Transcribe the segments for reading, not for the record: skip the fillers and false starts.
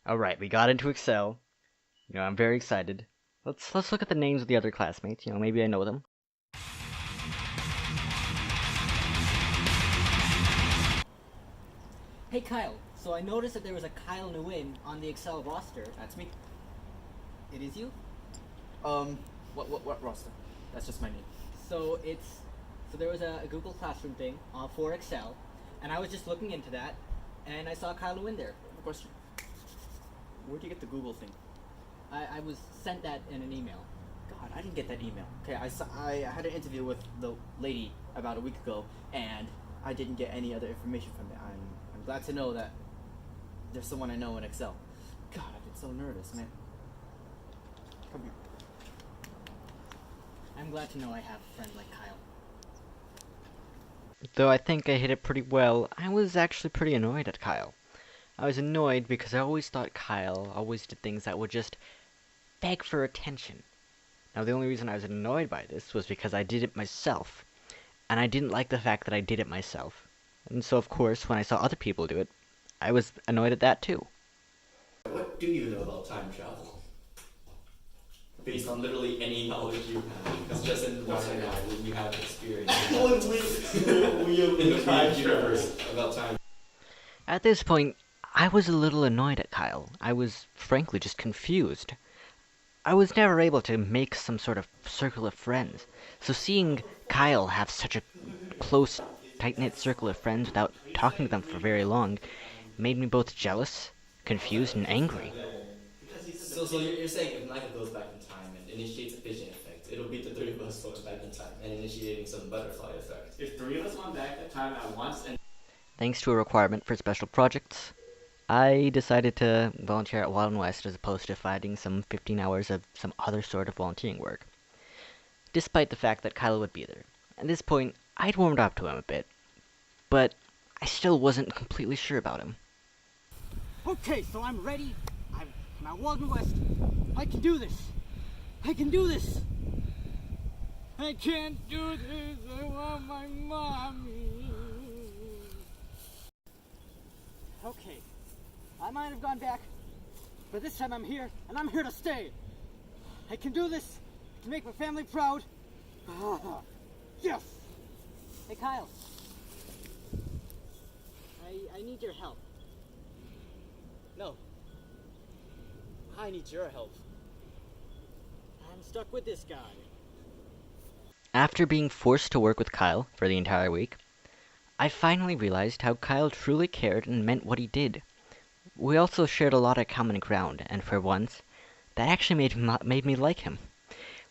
Alright, we got into Excel. I'm very excited. Let's look at the names of the other classmates. Maybe I know them. Hey Kyle, so I noticed that there was a Kyle Nguyen on the Excel roster. That's me. It is you? What roster? That's just my name. So there was a Google Classroom thing for Excel, and I was just looking into that, and I saw Kyle Nguyen there. I have a question. Where'd you get the Google thing? I was sent that in an email. God, I didn't get that email. Okay, I had an interview with the lady about a week ago, and I didn't get any other information from it. I'm glad to know that there's someone I know in Excel. God, I've been so nervous, man. Come here. I'm glad to know I have a friend like Kyle. Though I think I hit it pretty well, I was actually pretty annoyed at Kyle. I was annoyed because I always thought Kyle always did things that would just beg for attention. Now, the only reason I was annoyed by this was because I did it myself, and I didn't like the fact that I did it myself. And so, of course, when I saw other people do it, I was annoyed at that too. What do you know about time travel? Based on literally any knowledge you have, because just in one night you have experience in the time universe about time. At this point, I was a little annoyed at Kyle. I was, frankly, just confused. I was never able to make some sort of circle of friends, so seeing Kyle have such a close, tight-knit circle of friends without talking to them for very long made me both jealous, confused, and angry. So you're saying if Michael goes back in time and initiates a fission effect, it'll be the three of us going back in time and initiating some butterfly effect. If three of us went back in time at once and Thanks to a requirement for special projects, I decided to volunteer at Wild and West as opposed to finding some 15 hours of some other sort of volunteering work. Despite the fact that Kyle would be there. At this point, I'd warmed up to him a bit, but I still wasn't completely sure about him. Okay, so I'm ready. I'm at Wild and West. I can do this. I can do this. I can't do this. I want my mommy. Okay, I might have gone back, but this time I'm here, and I'm here to stay. I can do this to make my family proud. Yes! Hey, Kyle. I need your help. No. I need your help. I'm stuck with this guy. After being forced to work with Kyle for the entire week, I finally realized how Kyle truly cared and meant what he did. We also shared a lot of common ground, and for once, that actually made me like him.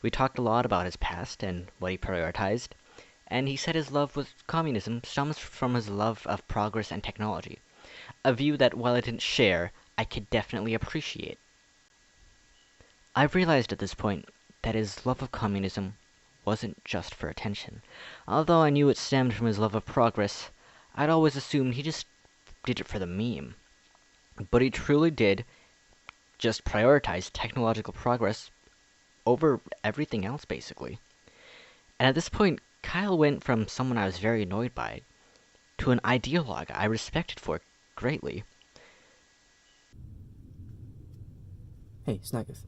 We talked a lot about his past and what he prioritized, and he said his love with communism stems from his love of progress and technology, a view that while I didn't share, I could definitely appreciate. I realized at this point that his love of communism wasn't just for attention. Although I knew it stemmed from his love of progress, I'd always assumed he just did it for the meme. But he truly did just prioritize technological progress over everything else, basically. And at this point, Kyle went from someone I was very annoyed by to an ideologue I respected for greatly. Hey, Snaggeth.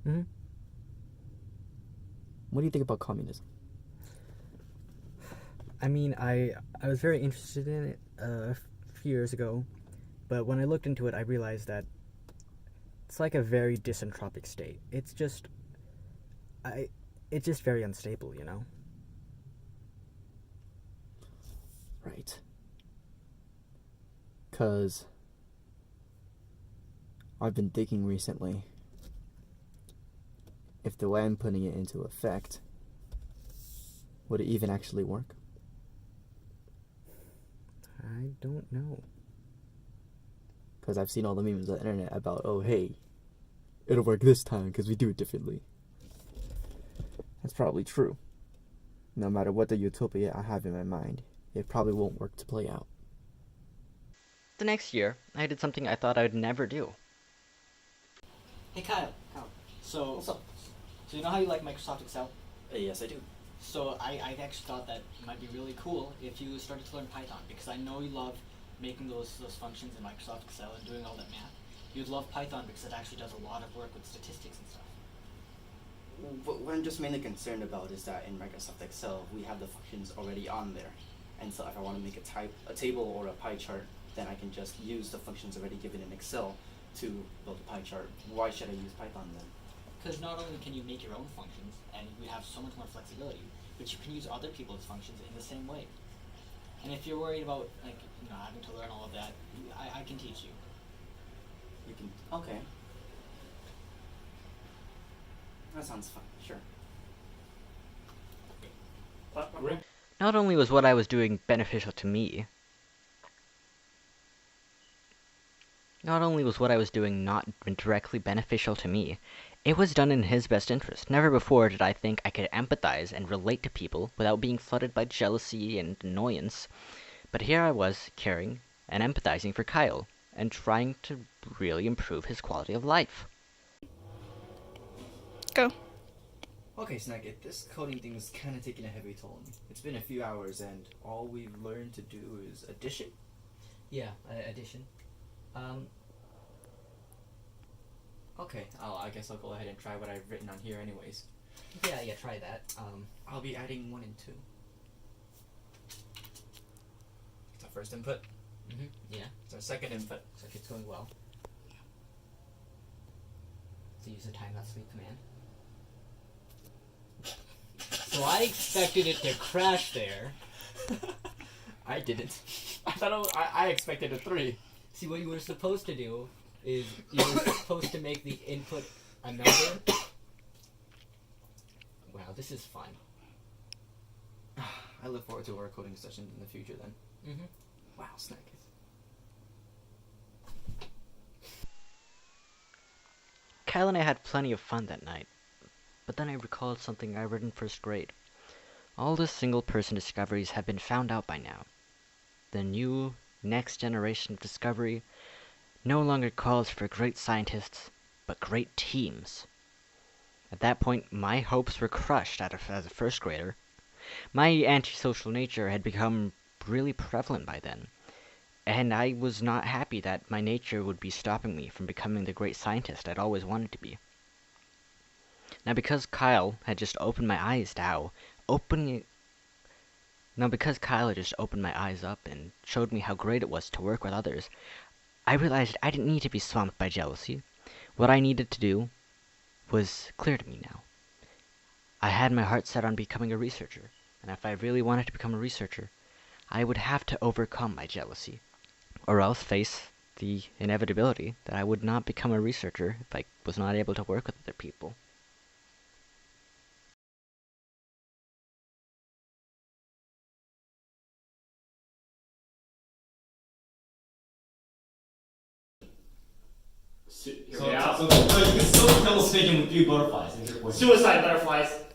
Hmm? What do you think about communism? I mean, I was very interested in it a few years ago, but when I looked into it, I realized that it's like a very disentropic state. It's just very unstable, you know? Right. 'Cause I've been thinking recently if the way I'm putting it into effect, would it even actually work? I don't know. Because I've seen all the memes on the internet about, oh hey, it'll work this time because we do it differently. That's probably true. No matter what the utopia I have in my mind, it probably won't work to play out. The next year, I did something I thought I'd never do. Hey, Kyle. So, What's up? So you know how you like Microsoft Excel? Yes, I do. So I actually thought that it might be really cool if you started to learn Python, because I know you love making those functions in Microsoft Excel and doing all that math. You'd love Python because it actually does a lot of work with statistics and stuff. What I'm just mainly concerned about is that in Microsoft Excel, we have the functions already on there. And so if I want to make a table or a pie chart, then I can just use the functions already given in Excel to build a pie chart. Why should I use Python then? Because not only can you make your own functions, and you have so much more flexibility, but you can use other people's functions in the same way. And if you're worried about having to learn all of that, I can teach you. You can, okay. That sounds fun, sure. Not only was what I was doing beneficial to me, not only was what I was doing not directly beneficial to me, it was done in his best interest. Never before did I think I could empathize and relate to people without being flooded by jealousy and annoyance. But here I was, caring and empathizing for Kyle, and trying to really improve his quality of life. Go. Okay, Snaggit, this coding thing is kind of taking a heavy toll on me. It's been a few hours, and all we've learned to do is addition. Yeah, addition. Okay, I guess I'll go ahead and try what I've written on here anyways. Yeah, try that. I'll be adding 1 and 2. It's our first input. Yeah, It's our second input. so if it's going well. So use the time.sleep command. So I expected it to crash there. I didn't. I thought I expected a 3. See, what you were supposed to do is you were supposed to make the input a number. Wow, this is fun. I look forward to our coding sessions in the future then. Wow, Snaggit. Kyle and I had plenty of fun that night, but then I recalled something I read in first grade. All the single-person discoveries have been found out by now. The new, next generation of discovery no longer calls for great scientists, but great teams. At that point, my hopes were crushed as a first grader. My antisocial nature had become really prevalent by then, and I was not happy that my nature would be stopping me from becoming the great scientist I'd always wanted to be. Now because Kyle had just opened my eyes up and showed me how great it was to work with others, I realized I didn't need to be swamped by jealousy. What I needed to do was clear to me now. I had my heart set on becoming a researcher, and if I really wanted to become a researcher, I would have to overcome my jealousy, or else face the inevitability that I would not become a researcher if I was not able to work with other people. So you can still kill a pigeon with 3 butterflies. Suicide butterflies.